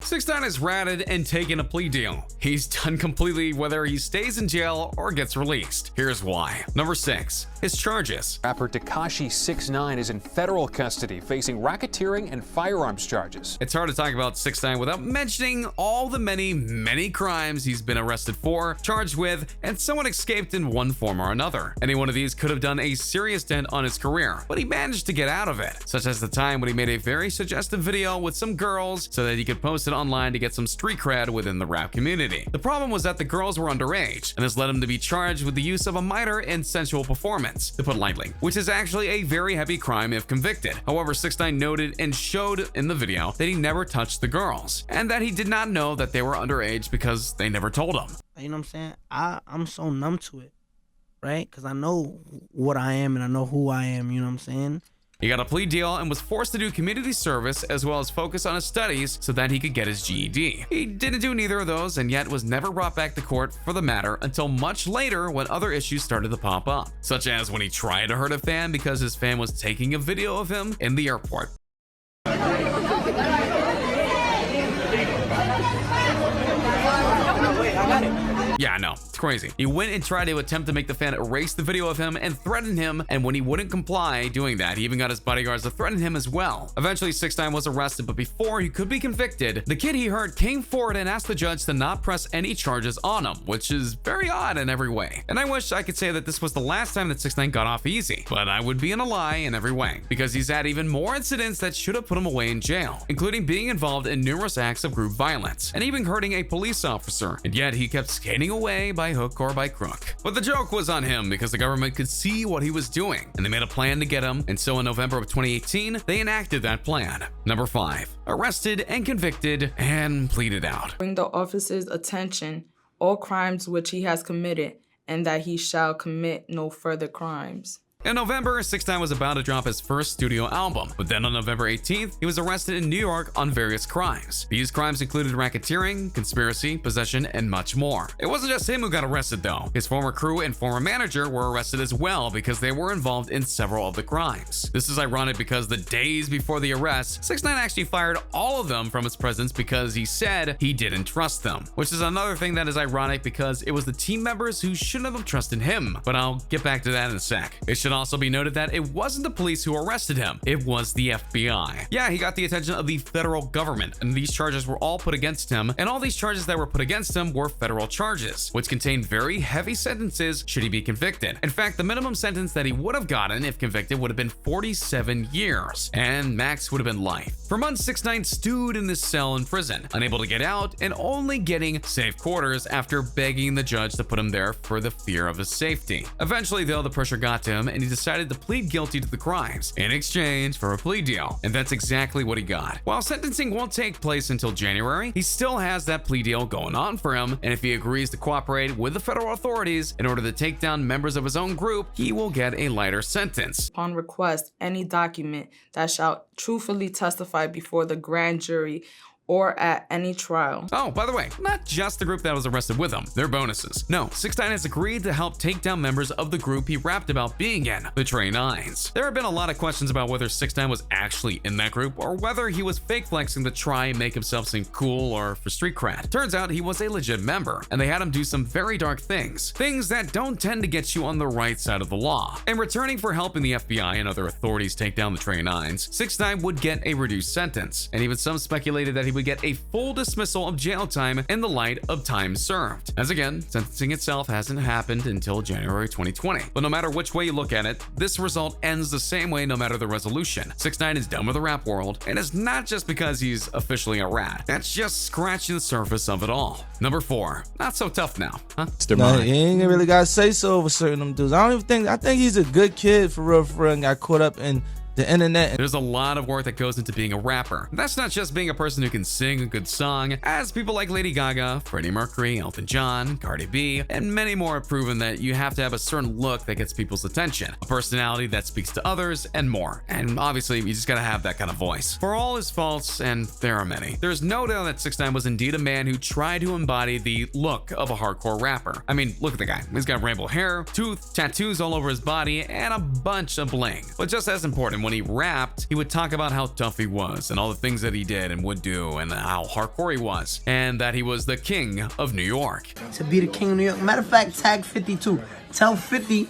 6ix9ine has ratted and taken a plea deal. He's done completely whether he stays in jail or gets released. Here's why. Number 6. His charges. Rapper Tekashi 6ix9ine is in federal custody facing racketeering and firearms charges. It's hard to talk about 6ix9ine without mentioning all the many crimes he's been arrested for, charged with, and someone escaped in one form or another. Any one of these could have done a serious dent on his career, but he managed to get out of it, such as the time when he made a very suggestive video with some girls so that he could post it online to get some street cred within the rap community. The problem was that the girls were underage, and this led him to be charged with the use of a minor in sensual performance, to put lightly, which is actually a very heavy crime if convicted. However, 6ix9ine noted and showed in the video that he never touched the girls, and that he did not know that they were underage because they never told him. You know what I'm saying? I'm so numb to it, right? Because I know what I am and I know who I am, you know what I'm saying? He got a plea deal and was forced to do community service as well as focus on his studies so that he could get his GED. He didn't do neither of those and yet was never brought back to court for the matter until much later when other issues started to pop up, such as when he tried to hurt a fan because his fan was taking a video of him in the airport. Yeah, I know, it's crazy. He went and tried to attempt to make the fan erase the video of him and threaten him, and when he wouldn't comply doing that, he even got his bodyguards to threaten him as well. Eventually, 6ix9ine was arrested, but before he could be convicted, the kid he hurt came forward and asked the judge to not press any charges on him, which is very odd in every way. And I wish I could say that this was the last time that 6ix9ine got off easy, but I would be in a lie in every way, because he's had even more incidents that should have put him away in jail, including being involved in numerous acts of group violence, and even hurting a police officer, and yet he kept skating away by hook or by crook. But the joke was on him because the government could see what he was doing, and they made a plan to get him, and so in November of 2018, they enacted that plan. Number 5. Arrested and convicted and pleaded out. Bring the officer's attention all crimes which he has committed, and that he shall commit no further crimes. In November, 6ix9ine was about to drop his first studio album, but then on November 18th, he was arrested in New York on various crimes. These crimes included racketeering, conspiracy, possession, and much more. It wasn't just him who got arrested though. His former crew and former manager were arrested as well because they were involved in several of the crimes. This is ironic because the days before the arrest, 6ix9ine actually fired all of them from his presence because he said he didn't trust them, which is another thing that is ironic because it was the team members who shouldn't have trusted him, but I'll get back to that in a sec. It should also be noted that it wasn't the police who arrested him, it was the FBI. Yeah, he got the attention of the federal government, and these charges were all put against him, and all these charges that were put against him were federal charges, which contained very heavy sentences should he be convicted. In fact, the minimum sentence that he would have gotten if convicted would have been 47 years, and max would have been life. For months, 6ix9ine stewed in this cell in prison, unable to get out, and only getting safe quarters after begging the judge to put him there for the fear of his safety. Eventually, though, the pressure got to him, and he decided to plead guilty to the crimes in exchange for a plea deal, and that's exactly what he got. While sentencing won't take place until January, he still has that plea deal going on for him, and if he agrees to cooperate with the federal authorities in order to take down members of his own group, he will get a lighter sentence. Upon request, any document that shall truthfully testify before the grand jury or at any trial. Oh, by the way, not just the group that was arrested with him, they're bonuses. No, 6ix9ine has agreed to help take down members of the group he rapped about being in, the 6ix9ine's. There have been a lot of questions about whether 6ix9ine was actually in that group or whether he was fake flexing to try and make himself seem cool or for street cred. Turns out he was a legit member, and they had him do some very dark things that don't tend to get you on the right side of the law. In returning for helping the FBI and other authorities take down the 6ix9ine's, 6ix9ine would get a reduced sentence, and even some speculated that he would get a full dismissal of jail time in the light of time served. As again, sentencing itself hasn't happened until January 2020. But no matter which way you look at it, this result ends the same way no matter the resolution. 6ix9ine is done with the rap world, and it's not just because he's officially a rat. That's just scratching the surface of it all. Number 4, not so tough now, huh? No, he ain't really got to say so over certain them dudes. I think he's a good kid for real, and got caught up in the internet. There's a lot of work that goes into being a rapper. That's not just being a person who can sing a good song, as people like Lady Gaga, Freddie Mercury, Elton John, Cardi B, and many more have proven that you have to have a certain look that gets people's attention, a personality that speaks to others, and more. And obviously, you just gotta have that kind of voice. For all his faults, and there are many, there's no doubt that 6ix9ine was indeed a man who tried to embody the look of a hardcore rapper. I mean, look at the guy. He's got rainbow hair, tattoos all over his body, and a bunch of bling. But just as important, when he rapped, he would talk about how tough he was and all the things that he did and would do and how hardcore he was and that he was the king of New York. To be the king of New York. Matter of fact, tag 52. Tell 50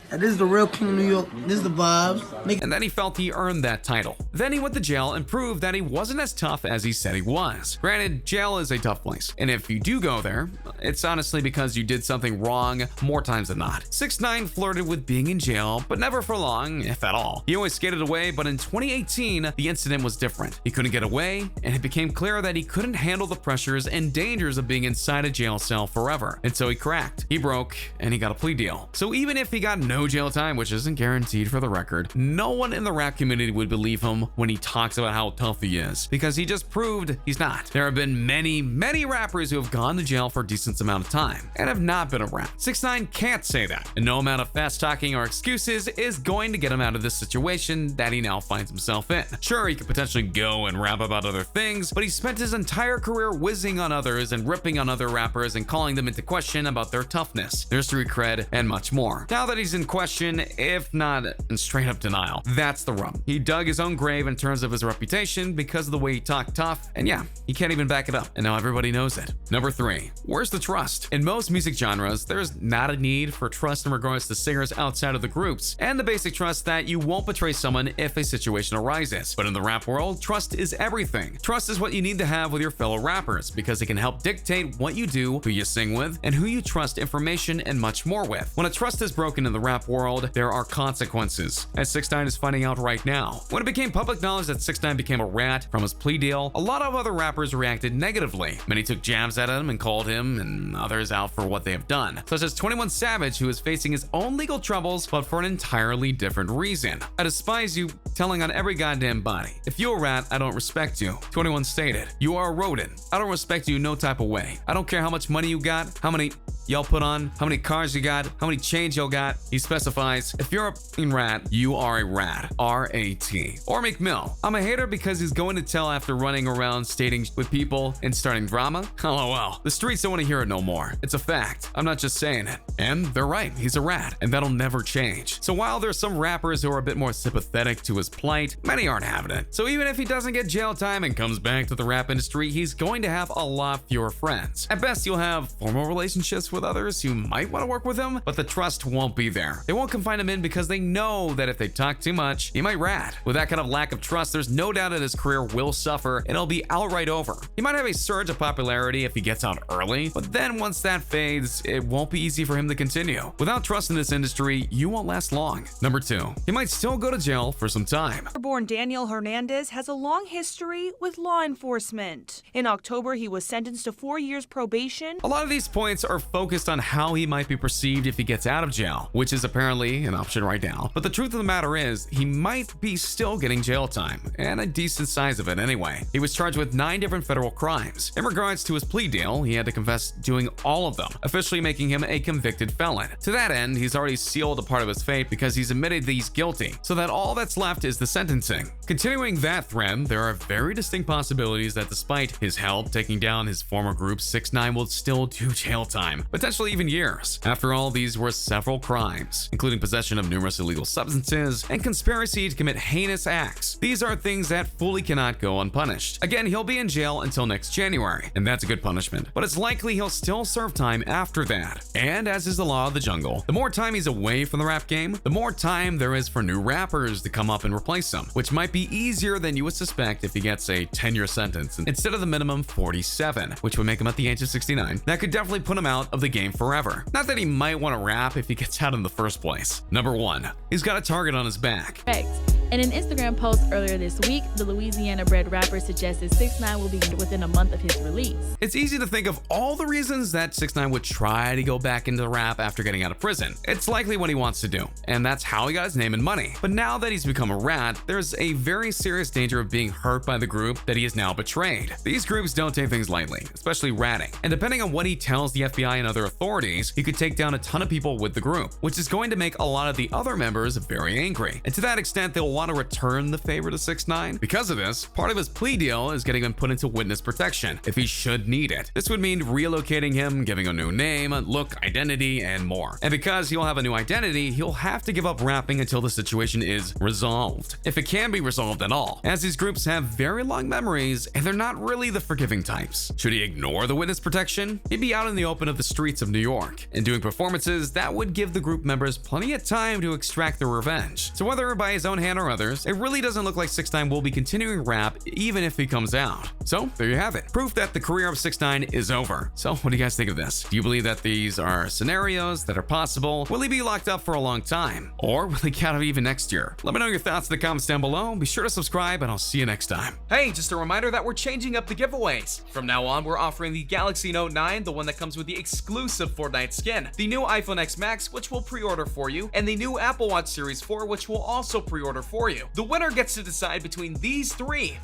that this is the real king of New York. This is the vibes. Nigga. And then he felt he earned that title. Then he went to jail and proved that he wasn't as tough as he said he was. Granted, jail is a tough place, and if you do go there, it's honestly because you did something wrong more times than not. 6ix9ine flirted with being in jail, but never for long, if at all. He always skated away, but in 2018, the incident was different. He couldn't get away, and it became clear that he couldn't handle the pressures and dangers of being inside a jail cell forever. And so he cracked. He broke, and he got a plea deal. So even if he got no jail time, which isn't guaranteed for the record, no one in the rap community would believe him when he talks about how tough he is, because he just proved he's not. There have been many rappers who have gone to jail for a decent amount of time and have not been around. 6ix9ine can't say that, and no amount of fast talking or excuses is going to get him out of this situation that he now finds himself in. Sure, he could potentially go and rap about other things, but he spent his entire career whizzing on others and ripping on other rappers and calling them into question about their toughness, their street cred, and much more. Now that he's in question, if not in straight up denial, that's the rub. He dug his own grave in terms of his reputation because of the way he talked tough, and yeah, he can't even back it up, and now everybody knows it. Number 3, where's the trust? In most music genres, there's not a need for trust in regards to singers outside of the groups, and the basic trust that you won't betray someone if a situation arises. But in the rap world, trust is everything. Trust is what you need to have with your fellow rappers because it can help dictate what you do, who you sing with, and who you trust information and much more with. When a trust is broken in the rap world, there are consequences, as 6ix9ine is finding out right now. When it became public knowledge that 6ix9ine became a rat from his plea deal, a lot of other rappers reacted negatively. Many took jabs at him and called him and others out for what they have done, such as 21 Savage, who is facing his own legal troubles but for an entirely different reason. I despise you telling on every goddamn body. If you're a rat, I don't respect you. 21 stated, you are a rodent. I don't respect you no type of way. I don't care how much money you got, how many y'all put on, how many cars you got, how many chains y'all got. He specifies, if you're a f***ing rat, you are a rat. R-A-T. Or McMill. I'm a hater because he's going to tell after running around stating with people and starting drama. LOL. The streets don't want to hear it no more. It's a fact. I'm not just saying it. And they're right. He's a rat. And that'll never change. So while there's some rappers who are a bit more sympathetic to his plight, many aren't having it. So even if he doesn't get jail time and comes back to the rap industry, he's going to have a lot fewer friends. At best, you'll have formal relationships with others who might want to work with him, but the trust won't be there. They won't confine him in because they know that if they talk too much, he might rat. With that kind of lack of trust, there's no doubt that his career will suffer and it'll be outright over. He might have a surge of popularity if he gets out early, but then once that fades, it won't be easy for him to continue. Without trust in this industry, you won't last long. Number 2, he might still go to jail for some time. Born Daniel Hernandez has a long history with law enforcement. In October, he was sentenced to 4 years probation. A lot of these points are focused on how he might be perceived if he gets out of jail, which is apparently an option right now. But the truth of the matter is, he might be still getting jail time, and a decent size of it anyway. He was charged with 9 different federal crimes. In regards to his plea deal, he had to confess doing all of them, officially making him a convicted felon. To that end, he's already sealed a part of his fate because he's admitted that he's guilty, so that all that's left is the sentencing. Continuing that thread, there are very distinct possibilities that despite his help taking down his former group, 6ix9ine will still do jail time, potentially even years. After all, these were several crimes, including possession of numerous illegal substances and conspiracy to commit heinous acts. These are things that fully cannot go unpunished. Again, he'll be in jail until next January, and that's a good punishment, but it's likely he'll still serve time after that. And as is the law of the jungle, the more time he's away from the rap game, the more time there is for new rappers to come up and replace him, which might be easier than you would suspect if he gets a 10-year sentence instead of the minimum 47, which would make him at the age of 69. That could definitely put him out of the game forever. Not that he might want to rap if he gets out in the first place. Number 1, he's got a target on his back. Correct. In an Instagram post earlier this week, the Louisiana-bred rapper suggested 6ix9ine will be within a month of his release. It's easy to think of all the reasons that 6ix9ine would try to go back into rap after getting out of prison. It's likely what he wants to do, and that's how he got his name and money. But now that he's become a rat, there's a very serious danger of being hurt by the group that he has now betrayed. These groups don't take things lightly, especially ratting. And depending on what he tells the FBI and other authorities, he could take down a ton of people with the group, which is going to make a lot of the other members very angry. And to that extent, they'll want to return the favor to 6ix9ine. Because of this, part of his plea deal is getting him put into witness protection if he should need it. This would mean relocating him, giving a new name, look, identity, and more. And because he'll have a new identity, he'll have to give up rapping until the situation is resolved, if it can be resolved at all, as these groups have very long memories and they're not really the forgiving types. Should he ignore the witness protection, he'd be out in the open of the streets of New York and doing performances that would give the group members plenty of time to extract their revenge. So whether by his own hand or others, it really doesn't look like 6ix9ine will be continuing rap even if he comes out. So there you have it, proof that the career of 6ix9ine is over. So what do you guys think of this? Do you believe that these are scenarios that are possible? Will he be locked up for a long time? Or will he get out even next year? Let me know your thoughts in the comments down below. Be sure to subscribe and I'll see you next time. Hey, just a reminder that we're changing up the giveaways. From now on, we're offering the Galaxy Note 9, the one that comes with the exclusive Fortnite skin, the new iPhone X Max, which we'll pre-order for you, and the new Apple Watch Series 4, which we'll also pre-order for you. The winner gets to decide between these three.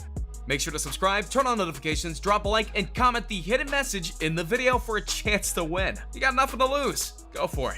Make sure to subscribe, turn on notifications, drop a like, and comment the hidden message in the video for a chance to win. You got nothing to lose. Go for it.